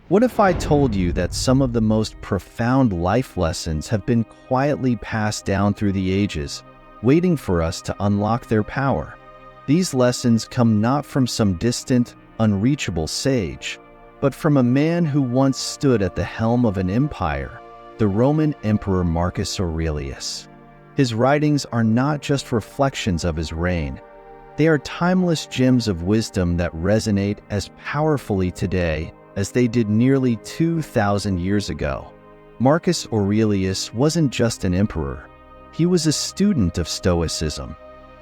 What if I told you that some of the most profound life lessons have been quietly passed down through the ages, waiting for us to unlock their power? These lessons come not from some distant, unreachable sage, but from a man who once stood at the helm of an empire, the Roman Emperor Marcus Aurelius. His writings are not just reflections of his reign. They are timeless gems of wisdom that resonate as powerfully today as they did nearly 2,000 years ago. Marcus Aurelius wasn't just an emperor. He was a student of Stoicism.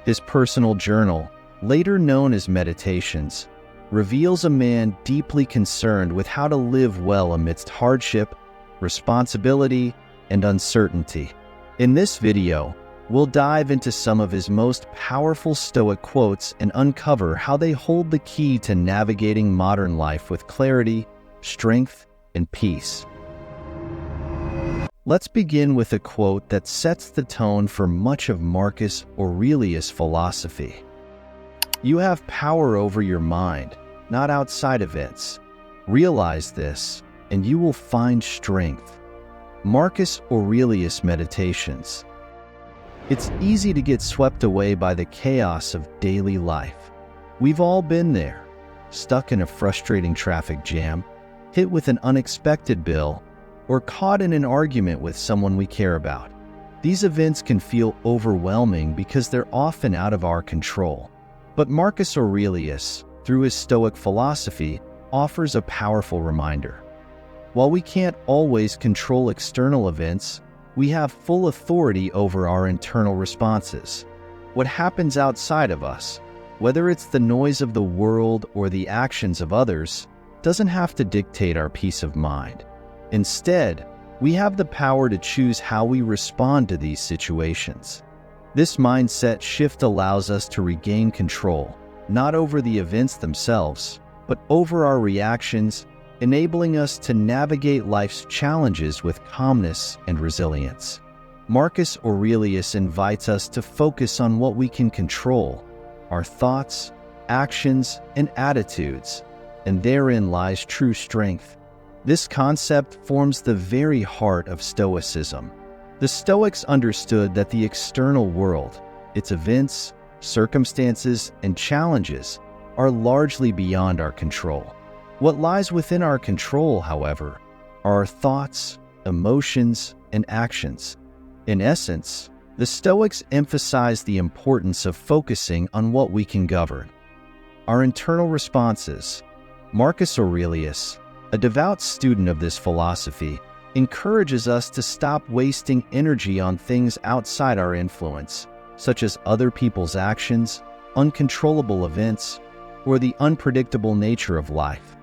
His personal journal, later known as Meditations, reveals a man deeply concerned with how to live well amidst hardship, responsibility, and uncertainty. In this video, we'll dive into some of his most powerful Stoic quotes and uncover how they hold the key to navigating modern life with clarity, strength, and peace. Let's begin with a quote that sets the tone for much of Marcus Aurelius' philosophy. "You have power over your mind, not outside events. Realize this, and you will find strength." Marcus Aurelius Meditations. It's easy to get swept away by the chaos of daily life. We've all been there, stuck in a frustrating traffic jam, hit with an unexpected bill, or caught in an argument with someone we care about. These events can feel overwhelming because they're often out of our control. But Marcus Aurelius, through his Stoic philosophy, offers a powerful reminder. While we can't always control external events, we have full authority over our internal responses. What happens outside of us, whether it's the noise of the world or the actions of others, doesn't have to dictate our peace of mind. Instead, we have the power to choose how we respond to these situations. This mindset shift allows us to regain control, not over the events themselves, but over our reactions, enabling us to navigate life's challenges with calmness and resilience. Marcus Aurelius invites us to focus on what we can control, our thoughts, actions, and attitudes, and therein lies true strength. This concept forms the very heart of Stoicism. The Stoics understood that the external world, its events, circumstances, and challenges, are largely beyond our control. What lies within our control, however, are our thoughts, emotions, and actions. In essence, the Stoics emphasize the importance of focusing on what we can govern. Our internal responses. Marcus Aurelius, a devout student of this philosophy, encourages us to stop wasting energy on things outside our influence, such as other people's actions, uncontrollable events, or the unpredictable nature of life.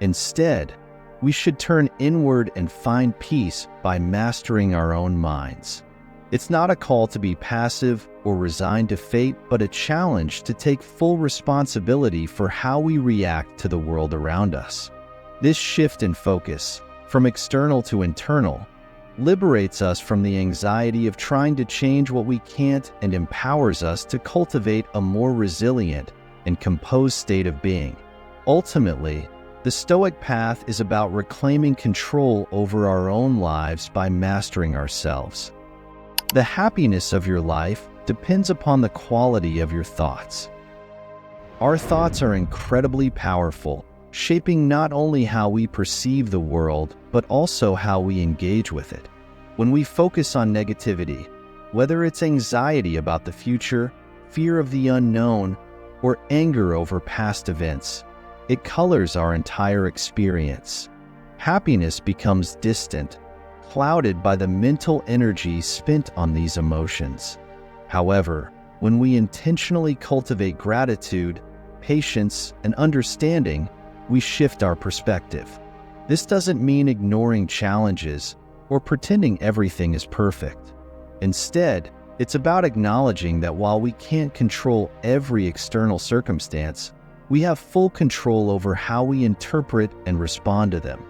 Instead, we should turn inward and find peace by mastering our own minds. It's not a call to be passive or resigned to fate, but a challenge to take full responsibility for how we react to the world around us. This shift in focus, from external to internal, liberates us from the anxiety of trying to change what we can't and empowers us to cultivate a more resilient and composed state of being. Ultimately, the Stoic path is about reclaiming control over our own lives by mastering ourselves. The happiness of your life depends upon the quality of your thoughts. Our thoughts are incredibly powerful, shaping not only how we perceive the world, but also how we engage with it. When we focus on negativity, whether it's anxiety about the future, fear of the unknown, or anger over past events, it colors our entire experience. Happiness becomes distant, clouded by the mental energy spent on these emotions. However, when we intentionally cultivate gratitude, patience, and understanding, we shift our perspective. This doesn't mean ignoring challenges or pretending everything is perfect. Instead, it's about acknowledging that while we can't control every external circumstance, we have full control over how we interpret and respond to them.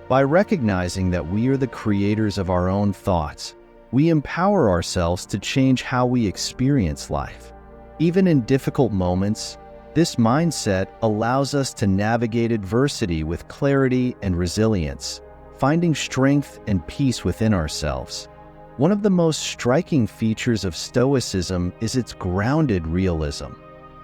By recognizing that we are the creators of our own thoughts, we empower ourselves to change how we experience life. Even in difficult moments, This mindset allows us to navigate adversity with clarity and resilience, finding strength and peace within ourselves. One of the most striking features of Stoicism is its grounded realism.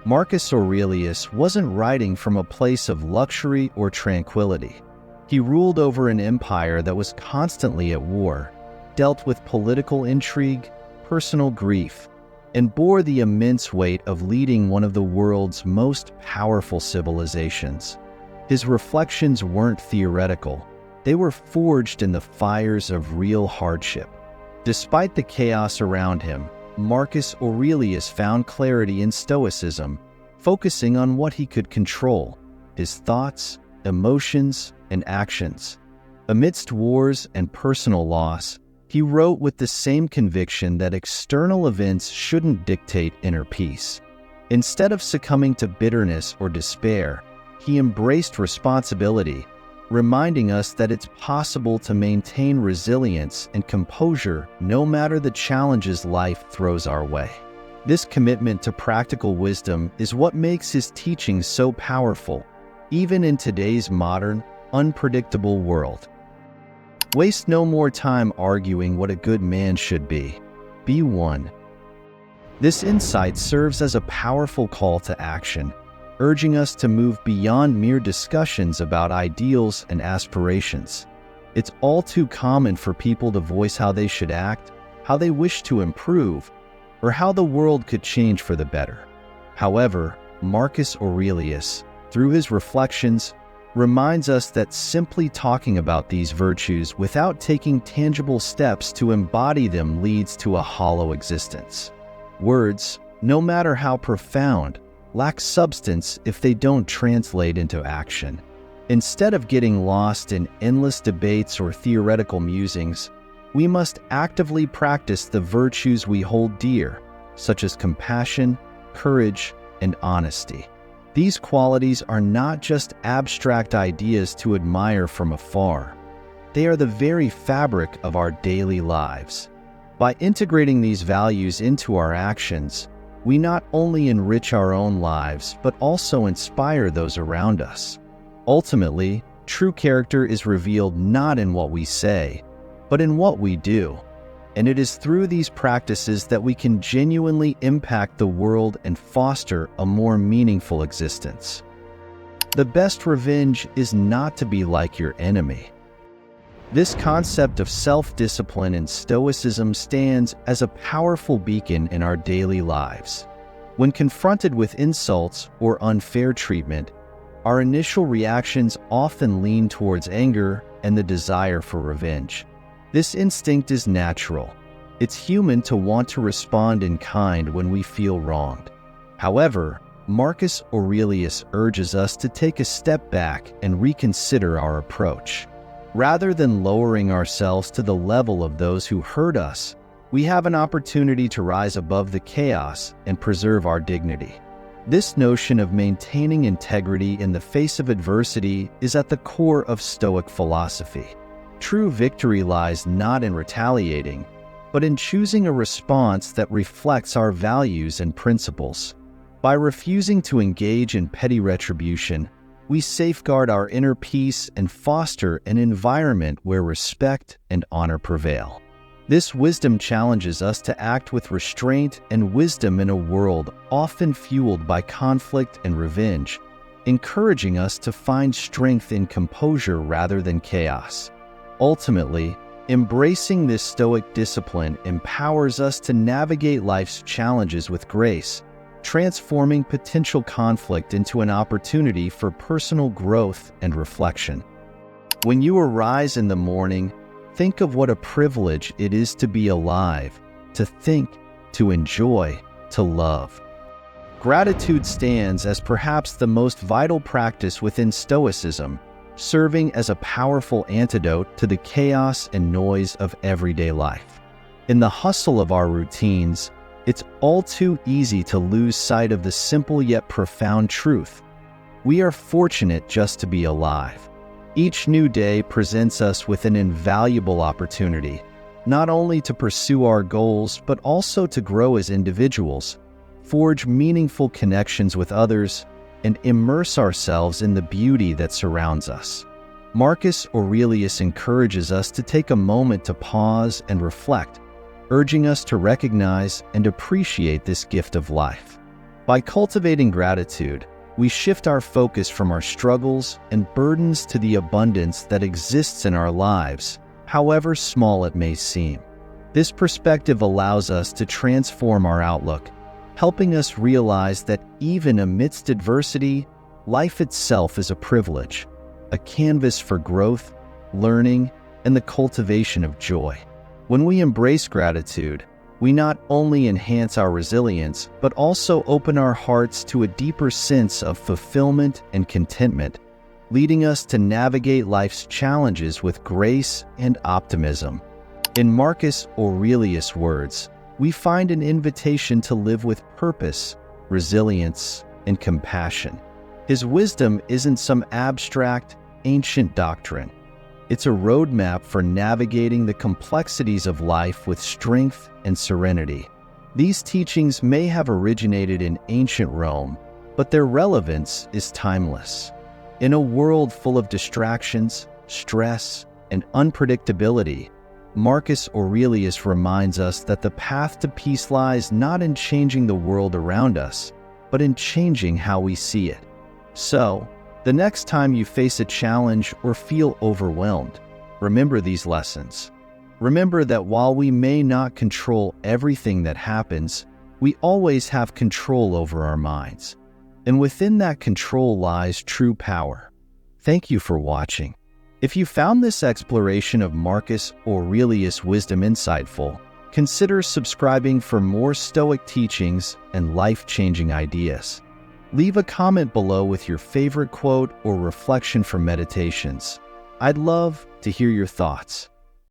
Marcus Aurelius wasn't writing from a place of luxury or tranquility. He ruled over an empire that was constantly at war, dealt with political intrigue, personal grief, and bore the immense weight of leading one of the world's most powerful civilizations. His reflections weren't theoretical. They were forged in the fires of real hardship. Despite the chaos around him, Marcus Aurelius found clarity in Stoicism, focusing on what he could control: his thoughts, emotions, and actions. Amidst wars and personal loss, he wrote with the same conviction that external events shouldn't dictate inner peace. Instead of succumbing to bitterness or despair, he embraced responsibility, reminding us that it's possible to maintain resilience and composure no matter the challenges life throws our way. This commitment to practical wisdom is what makes his teachings so powerful, even in today's modern, unpredictable world. Waste no more time arguing what a good man should be. Be one. This insight serves as a powerful call to action, urging us to move beyond mere discussions about ideals and aspirations. It's all too common for people to voice how they should act, how they wish to improve, or how the world could change for the better. However, Marcus Aurelius, through his reflections, reminds us that simply talking about these virtues without taking tangible steps to embody them leads to a hollow existence. Words, no matter how profound, lack substance if they don't translate into action. Instead of getting lost in endless debates or theoretical musings, we must actively practice the virtues we hold dear, such as compassion, courage, and honesty. These qualities are not just abstract ideas to admire from afar. They are the very fabric of our daily lives. By integrating these values into our actions, we not only enrich our own lives, but also inspire those around us. Ultimately, true character is revealed not in what we say, but in what we do. And it is through these practices that we can genuinely impact the world and foster a more meaningful existence. The best revenge is not to be like your enemy. This concept of self-discipline in Stoicism stands as a powerful beacon in our daily lives. When confronted with insults or unfair treatment, our initial reactions often lean towards anger and the desire for revenge. This instinct is natural. It's human to want to respond in kind when we feel wronged. However, Marcus Aurelius urges us to take a step back and reconsider our approach. Rather than lowering ourselves to the level of those who hurt us, we have an opportunity to rise above the chaos and preserve our dignity. This notion of maintaining integrity in the face of adversity is at the core of Stoic philosophy. True victory lies not in retaliating, but in choosing a response that reflects our values and principles. By refusing to engage in petty retribution, we safeguard our inner peace and foster an environment where respect and honor prevail. This wisdom challenges us to act with restraint and wisdom in a world often fueled by conflict and revenge, encouraging us to find strength in composure rather than chaos. Ultimately, embracing this Stoic discipline empowers us to navigate life's challenges with grace, transforming potential conflict into an opportunity for personal growth and reflection. When you arise in the morning, think of what a privilege it is to be alive, to think, to enjoy, to love. Gratitude stands as perhaps the most vital practice within Stoicism, serving as a powerful antidote to the chaos and noise of everyday life. In the hustle of our routines, it's all too easy to lose sight of the simple yet profound truth. We are fortunate just to be alive. Each new day presents us with an invaluable opportunity, not only to pursue our goals, but also to grow as individuals, forge meaningful connections with others, and immerse ourselves in the beauty that surrounds us. Marcus Aurelius encourages us to take a moment to pause and reflect, urging us to recognize and appreciate this gift of life. By cultivating gratitude, we shift our focus from our struggles and burdens to the abundance that exists in our lives, however small it may seem. This perspective allows us to transform our outlook, helping us realize that even amidst adversity, life itself is a privilege, a canvas for growth, learning, and the cultivation of joy. When we embrace gratitude, we not only enhance our resilience, but also open our hearts to a deeper sense of fulfillment and contentment, leading us to navigate life's challenges with grace and optimism. In Marcus Aurelius' words, we find an invitation to live with purpose, resilience, and compassion. His wisdom isn't some abstract, ancient doctrine. It's a roadmap for navigating the complexities of life with strength and serenity. These teachings may have originated in ancient Rome, but their relevance is timeless. In a world full of distractions, stress, and unpredictability, Marcus Aurelius reminds us that the path to peace lies not in changing the world around us, but in changing how we see it. So, the next time you face a challenge or feel overwhelmed, remember these lessons. Remember that while we may not control everything that happens, we always have control over our minds. And within that control lies true power. Thank you for watching. If you found this exploration of Marcus Aurelius' wisdom insightful, consider subscribing for more Stoic teachings and life-changing ideas. Leave a comment below with your favorite quote or reflection from meditations. I'd love to hear your thoughts.